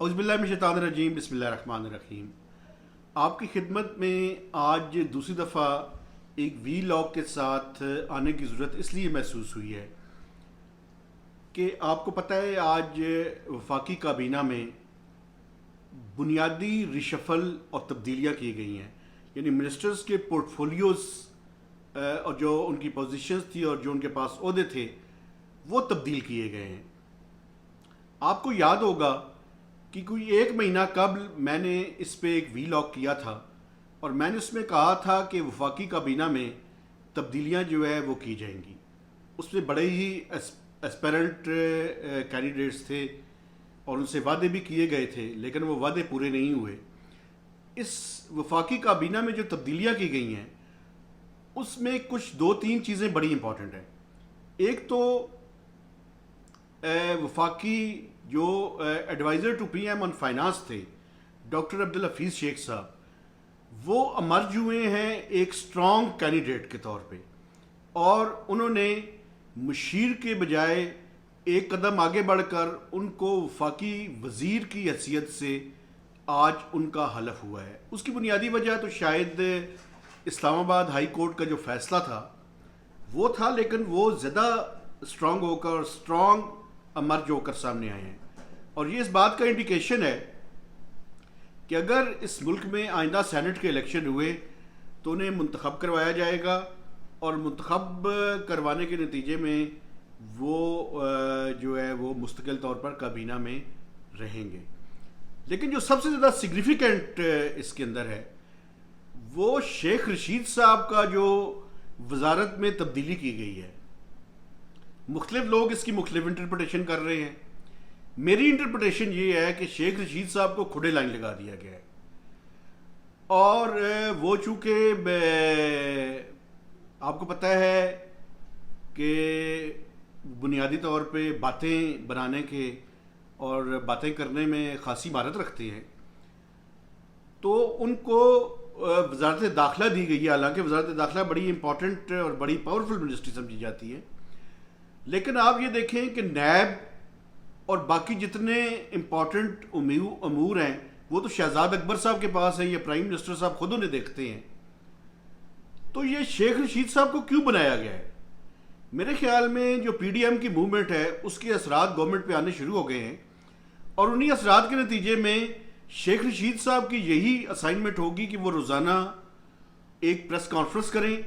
औज़ुबिल्लाहिमिनश्शैतानिर्रजीम बिस्मिल्लाहिर्रहमानिर्रहीम। आपकी खिदमत में आज दूसरी दफ़ा एक वी लॉग के साथ आने की ज़रूरत इसलिए महसूस हुई है कि आपको पता है आज वफाकी काबीना में बुनियादी रिशफल और तब्दीलियाँ की गई हैं। यानी मिनिस्टर्स के पोर्टफोलियोज़ और जो उनकी पोजीशंस थी और जो उनके पास ओहदे थे वो तब्दील किए गए हैं। आपको याद होगा कि कोई एक महीना कबल मैंने इस पे एक वी लॉग किया था और मैंने उसमें कहा था कि वफाकी काबीना में तब्दीलियां जो है वो की जाएंगी। उसमें बड़े ही एस्पेरेंट कैंडिडेट्स थे और उनसे वादे भी किए गए थे, लेकिन वो वादे पूरे नहीं हुए। इस वफाकी काबीना में जो तब्दीलियां की गई हैं उसमें कुछ दो तीन चीज़ें बड़ी इंपॉर्टेंट हैं। एक तो वफाकी जो advisor to PM on finance थे डॉक्टर अब्दुल हफीज़ शेख साहब, वो अमर्ज हुए हैं एक स्ट्रॉन्ग कैंडिडेट के तौर पे और उन्होंने मुशीर के बजाय एक कदम आगे बढ़कर उनको वफाकी वज़ीर की हैसियत से आज उनका हलफ हुआ है। उसकी बुनियादी वजह तो शायद इस्लामाबाद हाई कोर्ट का जो फैसला था वो था, लेकिन वो ज़्यादा स्ट्रॉन्ग होकर स्ट्रॉन्ग अमर्ज होकर सामने आए हैं और ये इस बात का इंडिकेशन है कि अगर इस मुल्क में आइंदा सेनेट के इलेक्शन हुए तो उन्हें मुंतखब करवाया जाएगा और मुंतखब करवाने के नतीजे में वो जो है वो मुस्तकिल तौर पर काबीना में रहेंगे। लेकिन जो सबसे ज़्यादा सिग्निफिकेंट इसके अंदर है वो शेख रशीद साहब का जो वजारत में तब्दीली की गई है। मुख्तलिफ लोग इसकी मुख्तलिफ इंटरप्रटेशन कर रहे हैं। मेरी इंटरप्रटेशन ये है कि शेख रशीद साहब को खुडे लाइन लगा दिया गया है और वो चूँकि आपको पता है कि बुनियादी तौर पे बातें बनाने के और बातें करने में ख़ासी महारत रखते हैं, तो उनको वजारत दाखिला दी गई है। हालांकि वजारत दाखिला बड़ी इंपॉर्टेंट और बड़ी पावरफुल मिनिस्ट्री समझी जाती है, लेकिन आप ये देखें कि नैब और बाकी जितने इम्पॉर्टेंट अमूर हैं वो तो शहजाद अकबर साहब के पास है या प्राइम मिनिस्टर साहब खुद उन्हें देखते हैं। तो ये शेख रशीद साहब को क्यों बनाया गया है? मेरे ख्याल में जो पीडीएम की मूवमेंट है उसके असरात गवर्नमेंट पे आने शुरू हो गए हैं और उन्हीं असरात के नतीजे में शेख रशीद साहब की यही असाइनमेंट होगी कि वो रोज़ाना एक प्रेस कॉन्फ्रेंस करें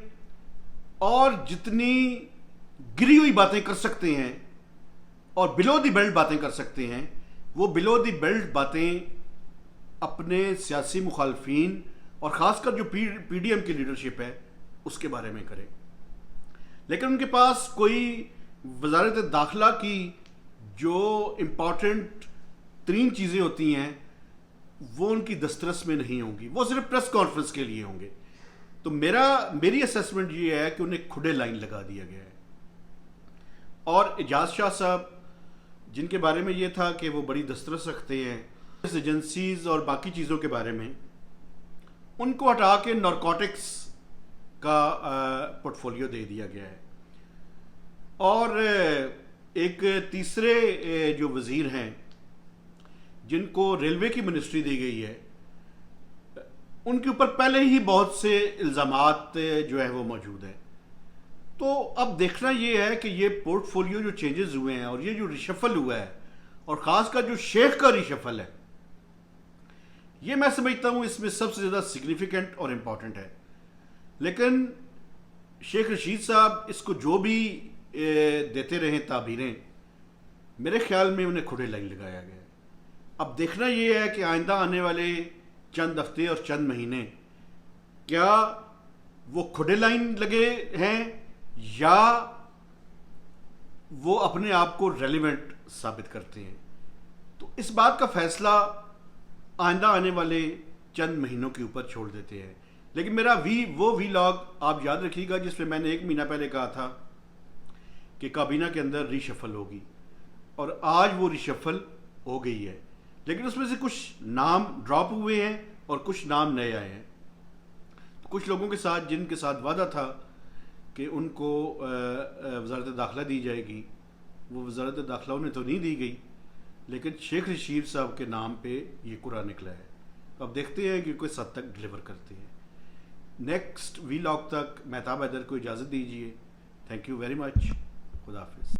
और जितनी गिरी हुई बातें कर सकते हैं और बिलो द बेल्ट बातें कर सकते हैं वो बिलो द बेल्ट बातें अपने सियासी मुखालफीन और ख़ासकर जो पीडीएम की लीडरशिप है उसके बारे में करें। लेकिन उनके पास कोई वजारत दाखिला की जो इम्पॉर्टेंट तीन चीज़ें होती हैं वो उनकी दस्तरस में नहीं होंगी, वो सिर्फ प्रेस कॉन्फ्रेंस के लिए होंगे। तो मेरी असेसमेंट ये है कि उन्हें खुडे लाइन लगा दिया गया है। और एजाज शाह साहब जिनके बारे में ये था कि वो बड़ी दस्तरस रखते हैं इस एजेंसीज और बाकी चीज़ों के बारे में, उनको हटा के नारकोटिक्स का पोर्टफोलियो दे दिया गया है। और एक तीसरे जो वज़ीर हैं जिनको रेलवे की मिनिस्ट्री दी गई है उनके ऊपर पहले ही बहुत से इल्ज़ामात जो है वो मौजूद है। तो अब देखना ये है कि ये पोर्टफोलियो जो चेंजेस हुए हैं और ये जो रिशफल हुआ है और ख़ासकर जो शेख का रिशफल है, ये मैं समझता हूँ इसमें सबसे ज़्यादा सिग्निफिकेंट और इम्पॉर्टेंट है। लेकिन शेख रशीद साहब इसको जो भी देते रहे ताबीरें, मेरे ख्याल में उन्हें खुडे लाइन लगाया गया है। अब देखना ये है कि आइंदा आने वाले चंद हफ्ते और चंद महीने क्या वो खुडे लाइन लगे हैं या वो अपने आप को रेलिवेंट साबित करते हैं। तो इस बात का फैसला आइंदा आने वाले चंद महीनों के ऊपर छोड़ देते हैं। लेकिन मेरा वो वी लॉग आप याद रखिएगा जिसमें मैंने एक महीना पहले कहा था कि काबीना के अंदर रीशफल होगी और आज वो रीशफल हो गई है। लेकिन उसमें से कुछ नाम ड्रॉप हुए हैं और कुछ नाम नए आए हैं। तो कुछ लोगों के साथ जिनके साथ वादा था कि उनको वजारत दाखिला दी जाएगी, वो वजारत दाखिला उन्हें तो नहीं दी गई। لیکن شیخ رشید صاحب کے نام پہ یہ قرآن نکلا ہے. تو اب دیکھتے ہیں کہ کس حد تک ڈلیور کرتے ہیں. نیکسٹ وی لاگ تک مہتاب حیدر کو اجازت دیجیے. Thank you very much. خدا حافظ.